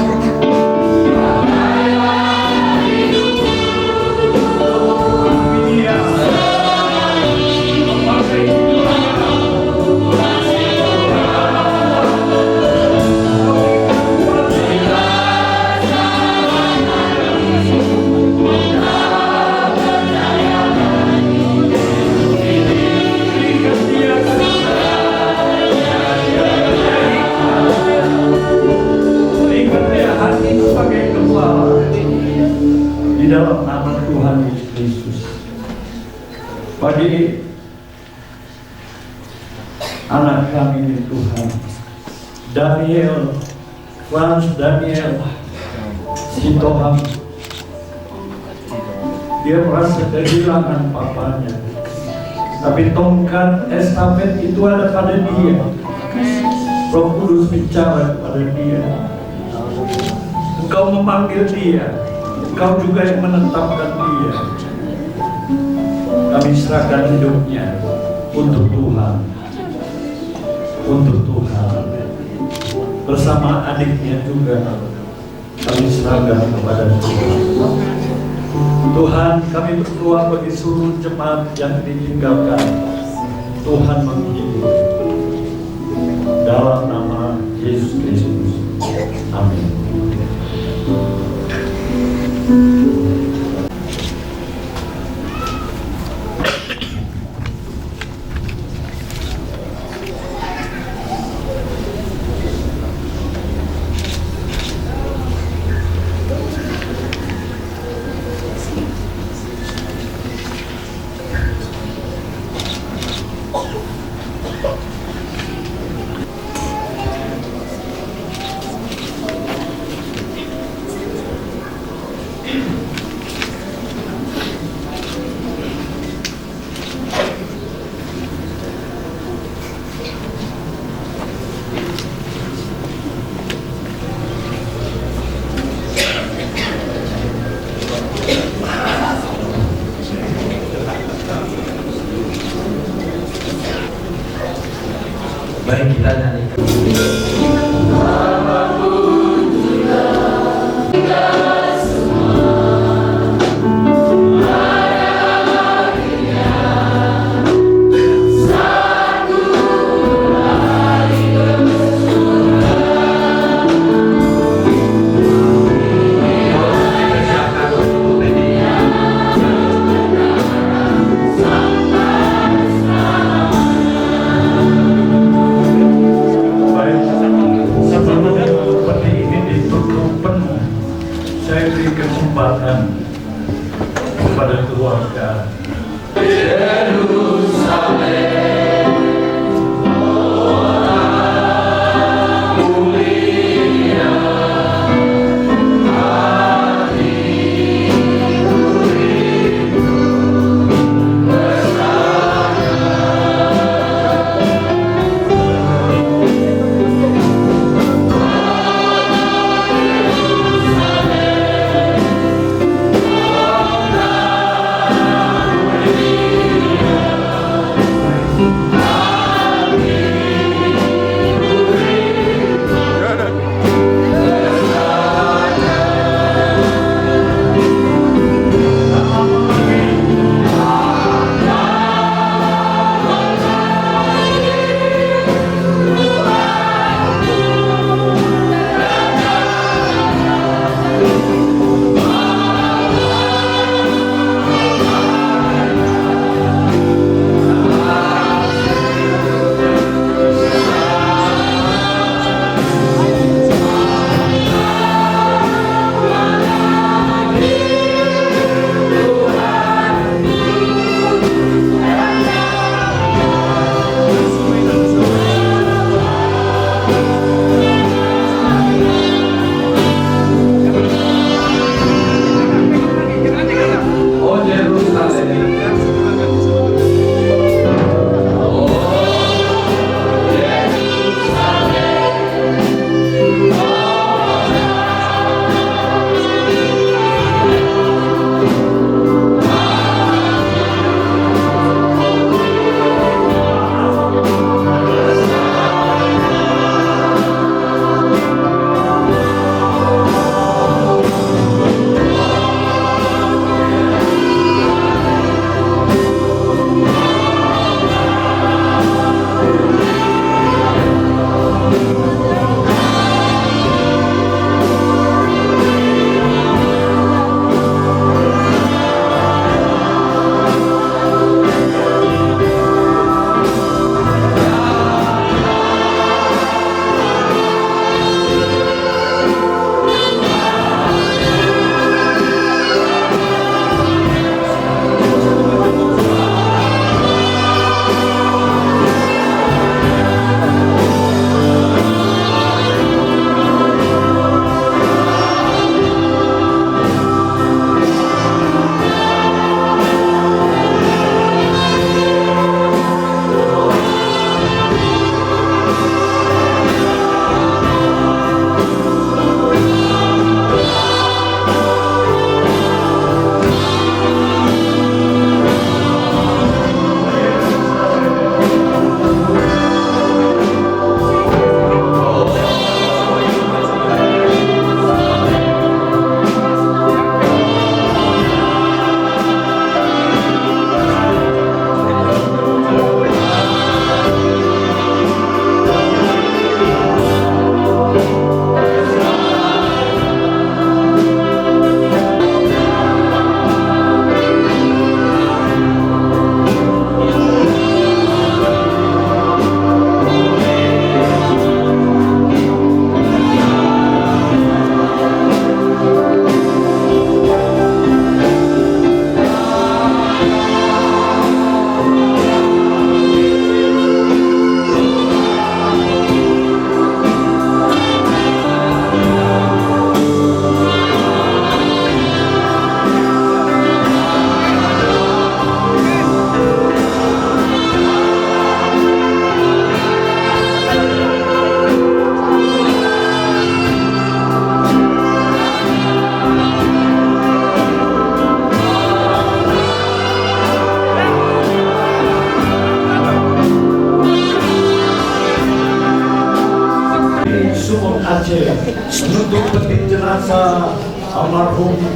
di dalam nama Tuhan Yesus Kristus. Bagi anak kami ini Tuhan, Daniel, Franz Daniel Sitohang, dia merasa kehilangan papanya, tapi tongkat estafet itu ada pada dia. Roh Kudus bicara kepada dia. Engkau memanggil dia, Engkau juga yang menetapkan dia. Kami serahkan hidupnya untuk Tuhan, untuk Tuhan. Bersama adiknya juga kami serahkan kepada Tuhan. Tuhan, kami berdoa bagi seluruh jemaat yang ditinggalkan. Tuhan menghibur. Dalam nama Yesus Kristus. Amin. Mari kita nyanyikan. Saya beri kesempatan kepada keluarga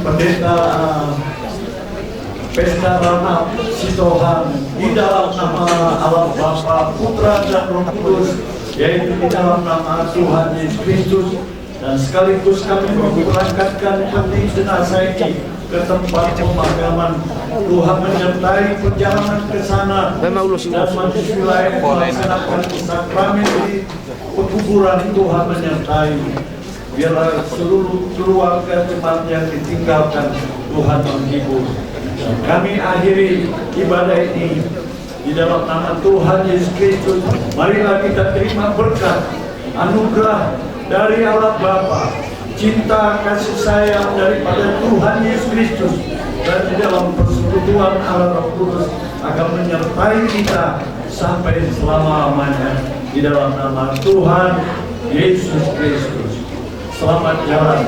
pendeta Pesta Ranap Sitohang di dalam nama Allah Bapa, Putra dan Roh Kudus, yaitu di dalam nama Tuhan Yesus Kristus, dan sekaligus kami memberangkatkan peti jenazah ini ke tempat pemakaman. Tuhan menyertai perjalanan ke sana dan manusia lain melaksanakan sakramen di pekuburan. Tuhan menyertai, biarlah seluruh keluarga jemaat yang ditinggalkan Tuhan menghibur. Kami akhiri ibadah ini di dalam nama Tuhan Yesus Kristus. Marilah kita terima berkat anugerah dari Allah Bapa, cinta kasih sayang daripada Tuhan Yesus Kristus, dan di dalam persekutuan Allah Roh Kudus akan menyertai kita sampai selama-lamanya di dalam nama Tuhan Yesus Kristus. Selamat jalan.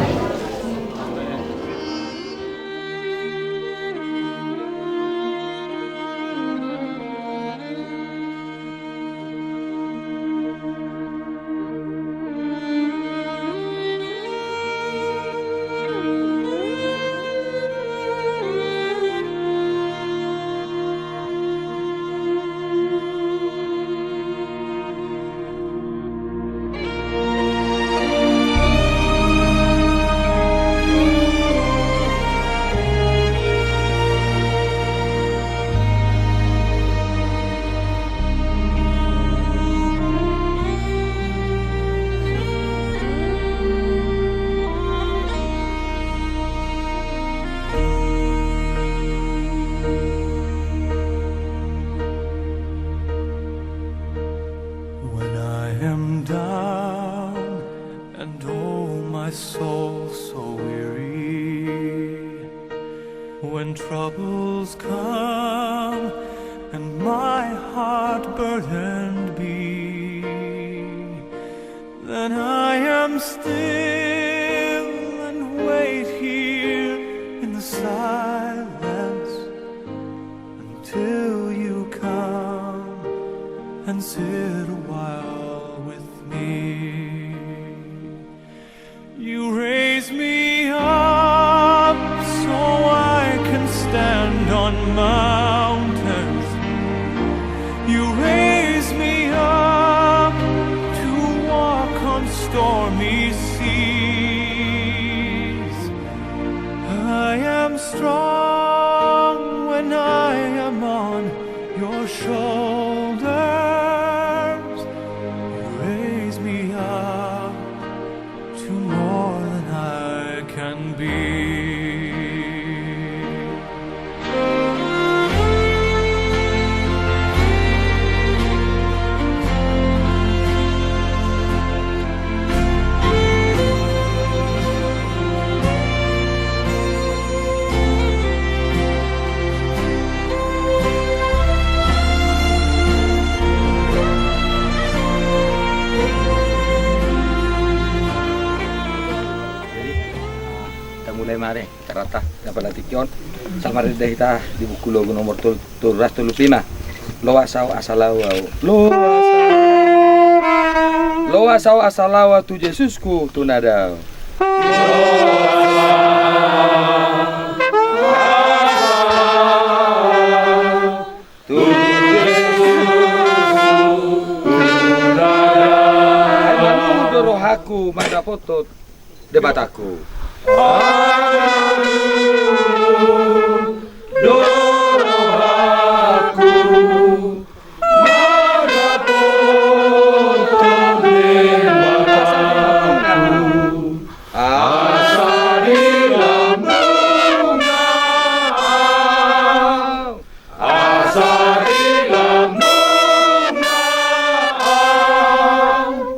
Mare karata dapat tikyon sama dahita di buku logo nomor turas tulupima loa saw asalawa tu Yesusku tunada tu Yesusku rohaku mada foto debat aku.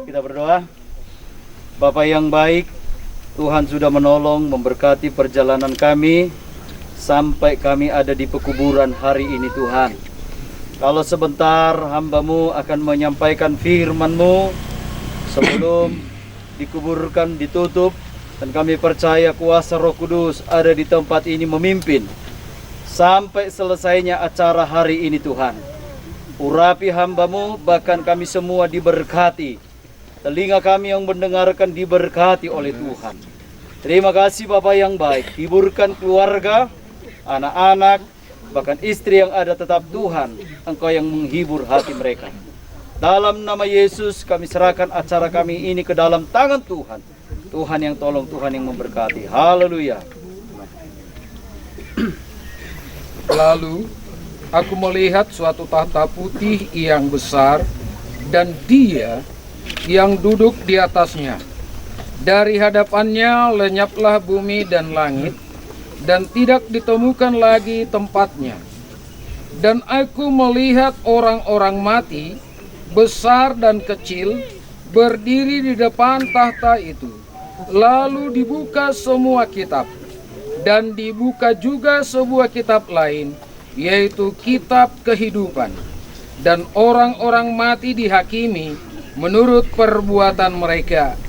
Kita berdoa. Bapa yang baik, Tuhan sudah menolong, memberkati perjalanan kami sampai kami ada di pekuburan hari ini Tuhan. Kalau sebentar hamba-Mu akan menyampaikan firman-Mu sebelum dikuburkan, ditutup, dan kami percaya kuasa Roh Kudus ada di tempat ini memimpin sampai selesainya acara hari ini Tuhan. Urapi hamba-Mu, bahkan kami semua diberkati. Telinga kami yang mendengarkan diberkati oleh Tuhan. Terima kasih Bapak yang baik. Hiburkan keluarga, anak-anak, bahkan istri yang ada, tetap Tuhan, Engkau yang menghibur hati mereka. Dalam nama Yesus kami serahkan acara kami ini ke dalam tangan Tuhan. Tuhan yang tolong, Tuhan yang memberkati. Haleluya. Lalu aku melihat suatu tahta putih yang besar dan Dia yang duduk di atasnya. Dari hadapannya lenyaplah bumi dan langit, dan tidak ditemukan lagi tempatnya. Dan aku melihat orang-orang mati, besar dan kecil, berdiri di depan tahta itu. Lalu dibuka semua kitab, dan dibuka juga sebuah kitab lain, yaitu kitab kehidupan. Dan orang-orang mati dihakimi menurut perbuatan mereka,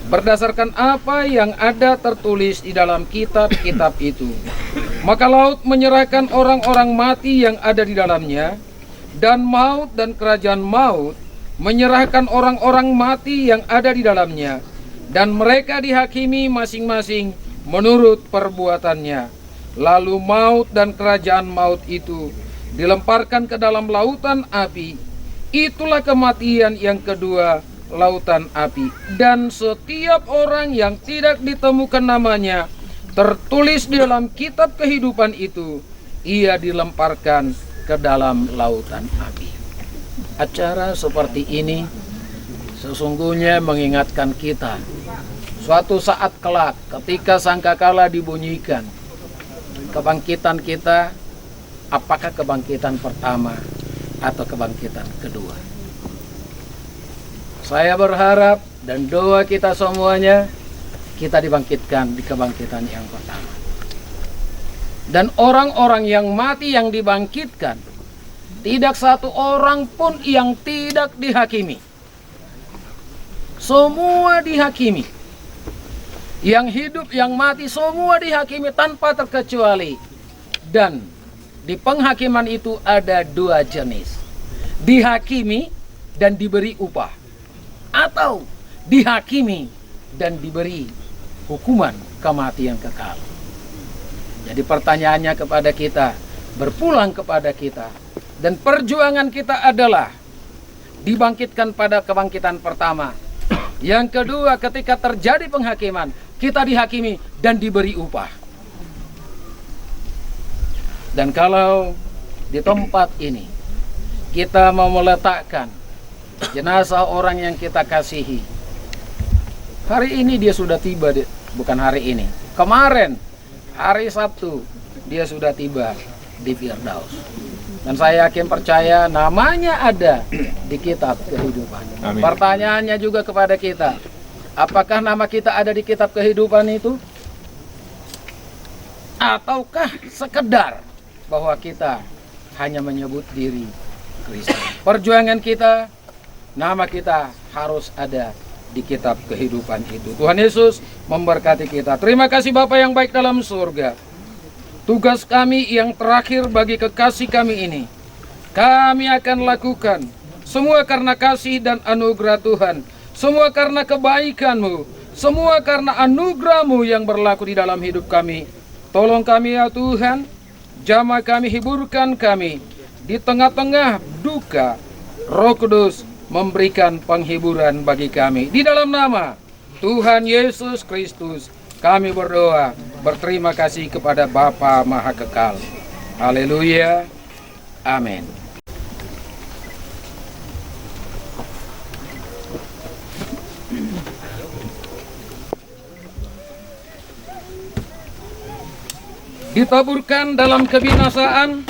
berdasarkan apa yang ada tertulis di dalam kitab-kitab itu. Maka laut menyerahkan orang-orang mati yang ada di dalamnya, dan maut dan kerajaan maut menyerahkan orang-orang mati yang ada di dalamnya, dan mereka dihakimi masing-masing menurut perbuatannya. Lalu maut dan kerajaan maut itu dilemparkan ke dalam lautan api. Itulah kematian yang kedua, lautan api. Dan setiap orang yang tidak ditemukan namanya tertulis di dalam kitab kehidupan itu, ia dilemparkan ke dalam lautan api. Acara seperti ini sesungguhnya mengingatkan kita suatu saat kelak ketika sangkakala dibunyikan, kebangkitan kita, apakah kebangkitan pertama atau kebangkitan kedua. Saya berharap dan doa kita semuanya, kita dibangkitkan di kebangkitan yang pertama. Dan orang-orang yang mati yang dibangkitkan, tidak satu orang pun yang tidak dihakimi. Semua dihakimi. Yang hidup, yang mati, semua dihakimi tanpa terkecuali. Dan di penghakiman itu ada dua jenis. Dihakimi dan diberi upah, atau dihakimi dan diberi hukuman kematian kekal. Jadi pertanyaannya kepada kita, berpulang kepada kita, dan perjuangan kita adalah dibangkitkan pada kebangkitan pertama. Yang kedua, ketika terjadi penghakiman, kita dihakimi dan diberi upah. Dan kalau di tempat ini kita mau meletakkan jenazah orang yang kita kasihi, hari ini dia sudah tiba, bukan hari ini, kemarin hari Sabtu dia sudah tiba di Firdaus. Dan saya yakin percaya namanya ada di kitab kehidupan. Amin. Pertanyaannya juga kepada kita, apakah nama kita ada di kitab kehidupan itu? Ataukah sekedar bahwa kita hanya menyebut diri Kristen? Perjuangan kita, nama kita harus ada di kitab kehidupan itu. Tuhan Yesus memberkati kita. Terima kasih Bapa yang baik dalam surga. Tugas kami yang terakhir bagi kekasih kami ini, kami akan lakukan semua karena kasih dan anugerah Tuhan, semua karena kebaikan-Mu, semua karena anugerah-Mu yang berlaku di dalam hidup kami. Tolong kami ya Tuhan, jamah kami, hiburkan kami di tengah-tengah duka. Roh Kudus memberikan penghiburan bagi kami. Di dalam nama Tuhan Yesus Kristus kami berdoa, berterima kasih kepada Bapa Maha Kekal. Haleluya. Amin. Ditaburkan dalam kebinasaan,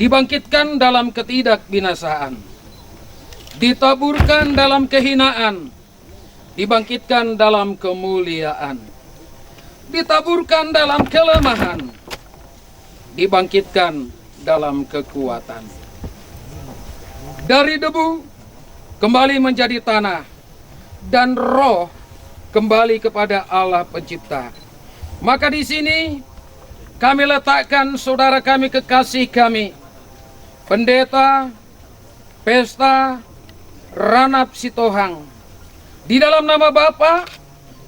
dibangkitkan dalam ketidakbinasaan. Ditaburkan dalam kehinaan, dibangkitkan dalam kemuliaan. Ditaburkan dalam kelemahan, dibangkitkan dalam kekuatan. Dari debu kembali menjadi tanah, dan roh kembali kepada Allah Pencipta. Maka di sini kami letakkan saudara kami, kekasih kami, Pendeta Pesta Ranap Sitohang, di dalam nama Bapa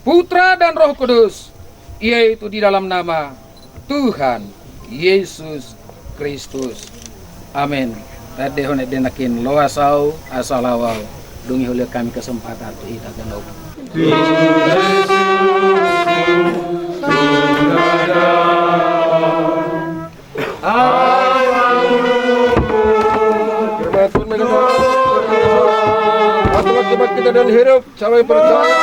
Putra dan Roh Kudus, yaitu di dalam nama Tuhan Yesus Kristus. Amin. Tadi honet denakin loasau asalawau. Dungi oleh kami kesempatan kita kenal. Kita dan hidup sampai percaya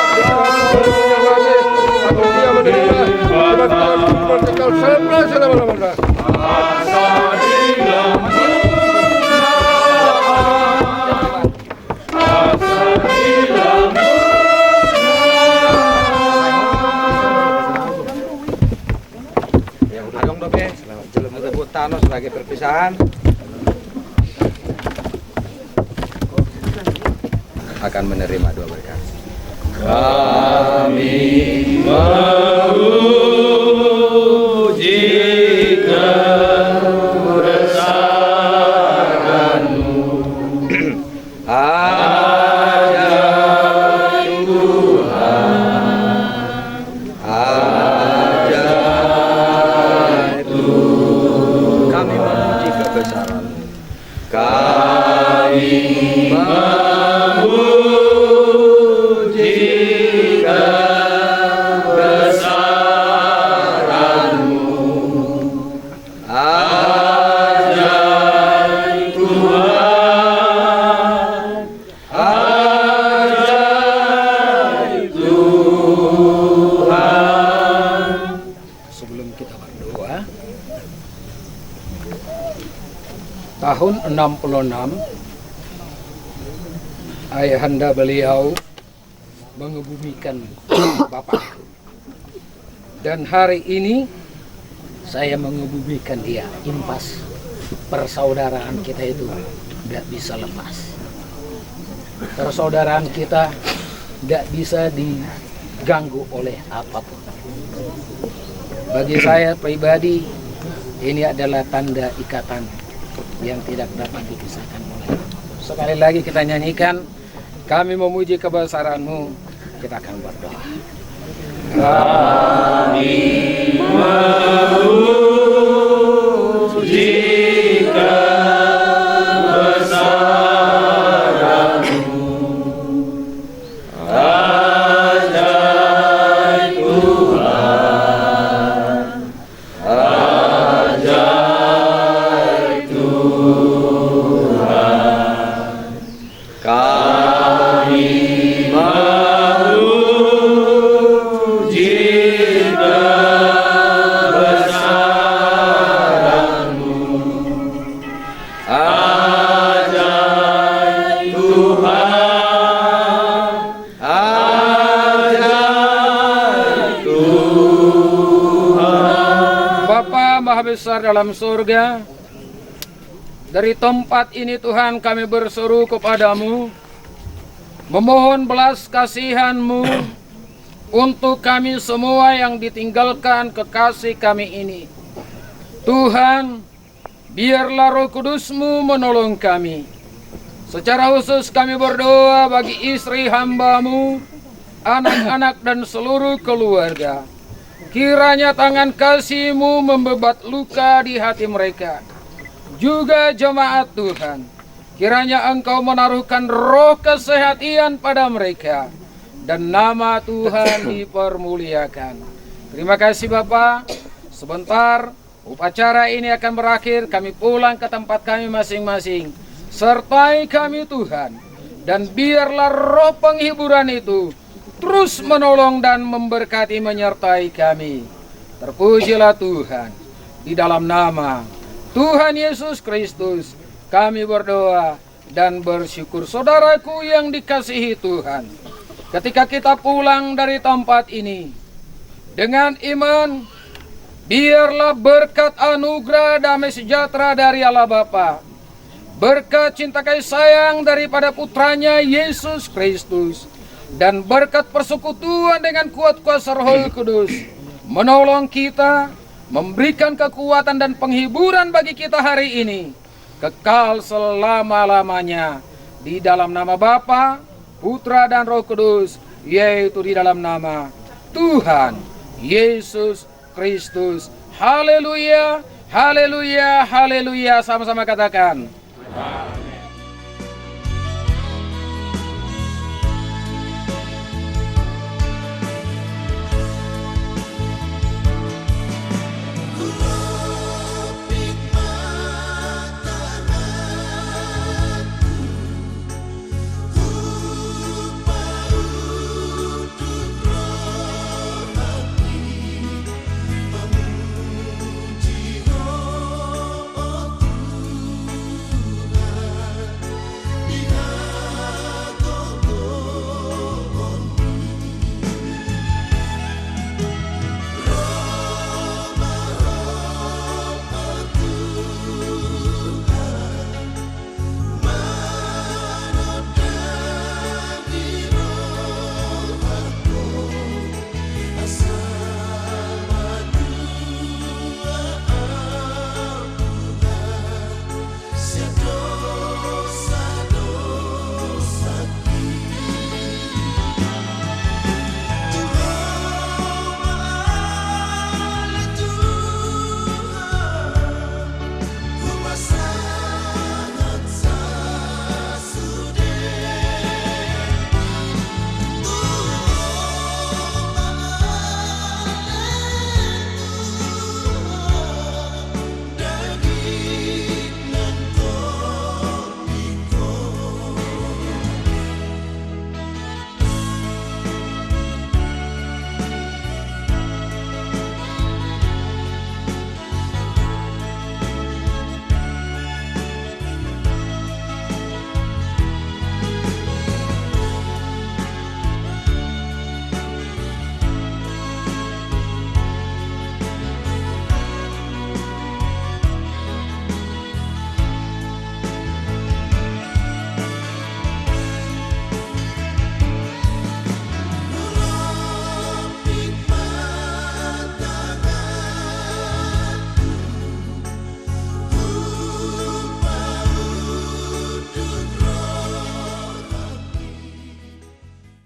aku dia menerima kita kekal selama-lamanya. Adong dobe, selamat tebut Tano sebagai perpisahan. Akan menerima dua berkat. Kami memuji kebesaran-Mu. Ajaib Tuhan, ajaib Tuhan. Kami memuji kebesaran-Mu. Kami tahun 66 ayahanda beliau mengebumikan Bapak. Dan hari ini saya mengebumikan dia. Impas persaudaraan kita itu tidak bisa lepas. Persaudaraan kita tidak bisa diganggu oleh apapun. Bagi saya pribadi, ini adalah tanda ikatan yang tidak dapat dipisahkan oleh. Sekali lagi kita nyanyikan, kami memuji kebesaran-Mu, kita akan berdoa. Kami memuji kebesaran-Mu. Ajaib Tuhan, ajaib Tuhan. Kami memuji kebesaran-Mu. Ajaib Tuhan, ajaib Tuhan. Bapa Maha Besar dalam surga, dari tempat ini Tuhan kami berseru kepadamu, memohon belas kasihan-Mu untuk kami semua yang ditinggalkan kekasih kami ini. Tuhan, biarlah Roh Kudus-Mu menolong kami. Secara khusus kami berdoa bagi istri hamba-Mu, anak-anak dan seluruh keluarga. Kiranya tangan kasih-Mu membebat luka di hati mereka. Juga jemaat Tuhan, kiranya Engkau menaruhkan roh kesehatan pada mereka, dan nama Tuhan dipermuliakan. Terima kasih Bapa. Sebentar upacara ini akan berakhir, kami pulang ke tempat kami masing-masing. Sertai kami Tuhan, dan biarlah roh penghiburan itu terus menolong dan memberkati menyertai kami. Terpujilah Tuhan. Di dalam nama Tuhan Yesus Kristus kami berdoa dan bersyukur. Saudaraku yang dikasihi Tuhan, ketika kita pulang dari tempat ini dengan iman, biarlah berkat anugerah damai sejahtera dari Allah Bapa, berkat cinta kasih sayang daripada putranya Yesus Kristus, dan berkat persekutuan dengan kuat kuasa Roh Kudus menolong kita, memberikan kekuatan dan penghiburan bagi kita hari ini, kekal selama-lamanya. Di dalam nama Bapa, Putra dan Roh Kudus, yaitu di dalam nama Tuhan Yesus Kristus. Haleluya, haleluya, haleluya. Sama-sama katakan.